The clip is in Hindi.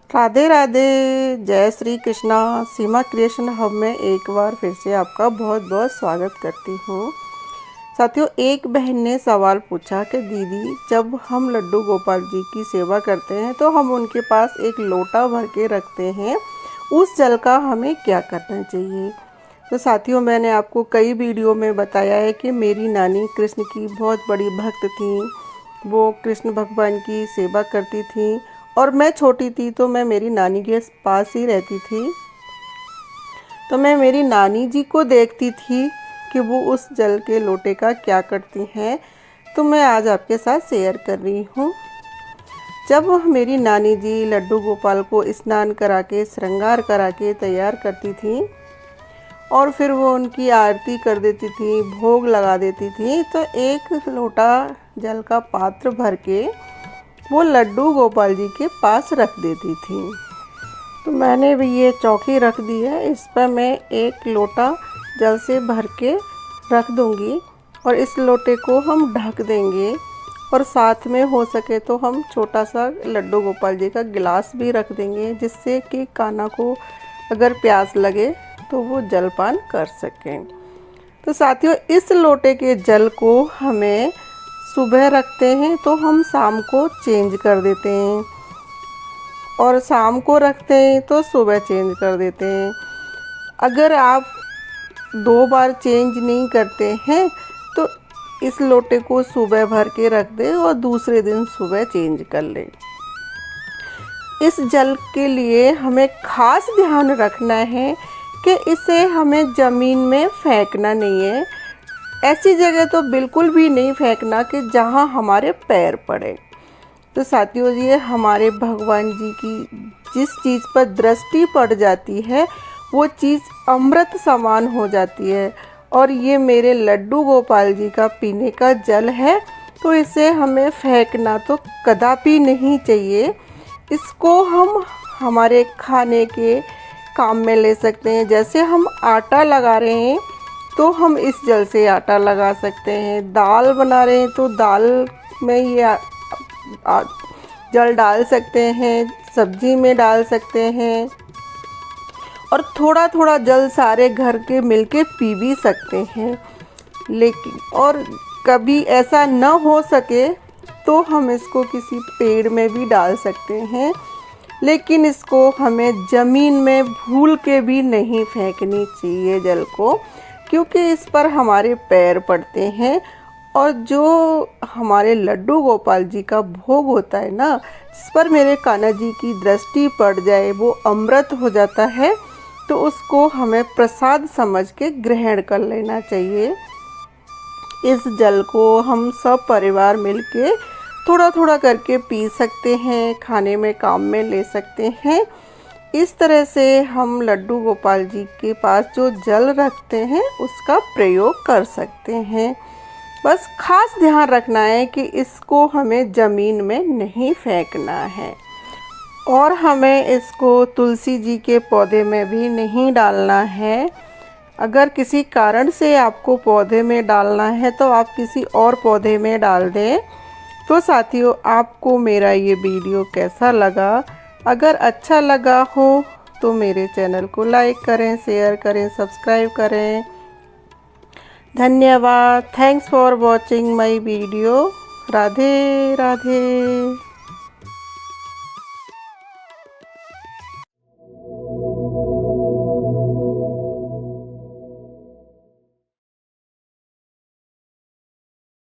राधे राधे, जय श्री कृष्णा। सीमा क्रिएशन हब में एक बार फिर से आपका बहुत बहुत स्वागत करती हूँ। साथियों, एक बहन ने सवाल पूछा कि दीदी, जब हम लड्डू गोपाल जी की सेवा करते हैं तो हम उनके पास एक लोटा भर के रखते हैं, उस जल का हमें क्या करना चाहिए। तो साथियों, मैंने आपको कई वीडियो में बताया है कि मेरी नानी कृष्ण की बहुत बड़ी भक्त थी। वो कृष्ण भगवान की सेवा करती थी और मैं छोटी थी तो मैं मेरी नानी के पास ही रहती थी। तो मैं मेरी नानी जी को देखती थी कि वो उस जल के लोटे का क्या करती हैं, तो मैं आज आपके साथ शेयर कर रही हूँ। जब मेरी नानी जी लड्डू गोपाल को स्नान करा के श्रृंगार करा के तैयार करती थी और फिर वो उनकी आरती कर देती थी, भोग लगा देती थी, तो एक लोटा जल का पात्र भर के वो लड्डू गोपाल जी के पास रख देती थी। तो मैंने भी ये चौकी रख दी है, इस पर मैं एक लोटा जल से भर के रख दूंगी और इस लोटे को हम ढक देंगे और साथ में हो सके तो हम छोटा सा लड्डू गोपाल जी का गिलास भी रख देंगे, जिससे कि कान्हा को अगर प्यास लगे तो वो जलपान कर सकें। तो साथियों, इस लोटे के जल को हमें सुबह रखते हैं तो हम शाम को चेंज कर देते हैं और शाम को रखते हैं तो सुबह चेंज कर देते हैं। अगर आप 2 बार चेंज नहीं करते हैं तो इस लोटे को सुबह भर के रख दें और दूसरे दिन सुबह चेंज कर लें। इस जल के लिए हमें खास ध्यान रखना है कि इसे हमें ज़मीन में फेंकना नहीं है। ऐसी जगह तो बिल्कुल भी नहीं फेंकना कि जहां हमारे पैर पड़े। तो साथियों, ये हमारे भगवान जी की जिस चीज़ पर दृष्टि पड़ जाती है वो चीज़ अमृत समान हो जाती है। और ये मेरे लड्डू गोपाल जी का पीने का जल है, तो इसे हमें फेंकना तो कदापि नहीं चाहिए। इसको हम हमारे खाने के काम में ले सकते हैं। जैसे हम आटा लगा रहे हैं तो हम इस जल से आटा लगा सकते हैं। दाल बना रहे हैं तो दाल में ये जल डाल सकते हैं, सब्जी में डाल सकते हैं और थोड़ा थोड़ा जल सारे घर के मिलके पी भी सकते हैं। लेकिन और कभी ऐसा न हो सके तो हम इसको किसी पेड़ में भी डाल सकते हैं, लेकिन इसको हमें ज़मीन में भूल के भी नहीं फेंकनी चाहिए जल को, क्योंकि इस पर हमारे पैर पड़ते हैं। और जो हमारे लड्डू गोपाल जी का भोग होता है ना, जिस पर मेरे कान्हा जी की दृष्टि पड़ जाए वो अमृत हो जाता है, तो उसको हमें प्रसाद समझ के ग्रहण कर लेना चाहिए। इस जल को हम सब परिवार मिलके थोड़ा थोड़ा करके पी सकते हैं, खाने में काम में ले सकते हैं। इस तरह से हम लड्डू गोपाल जी के पास जो जल रखते हैं उसका प्रयोग कर सकते हैं। बस खास ध्यान रखना है कि इसको हमें ज़मीन में नहीं फेंकना है और हमें इसको तुलसी जी के पौधे में भी नहीं डालना है। अगर किसी कारण से आपको पौधे में डालना है तो आप किसी और पौधे में डाल दें। तो साथियों, आपको मेरा ये वीडियो कैसा लगा? अगर अच्छा लगा हो तो मेरे चैनल को लाइक करें, शेयर करें, सब्सक्राइब करें। धन्यवाद। Thanks for watching my video. Radhe Radhe.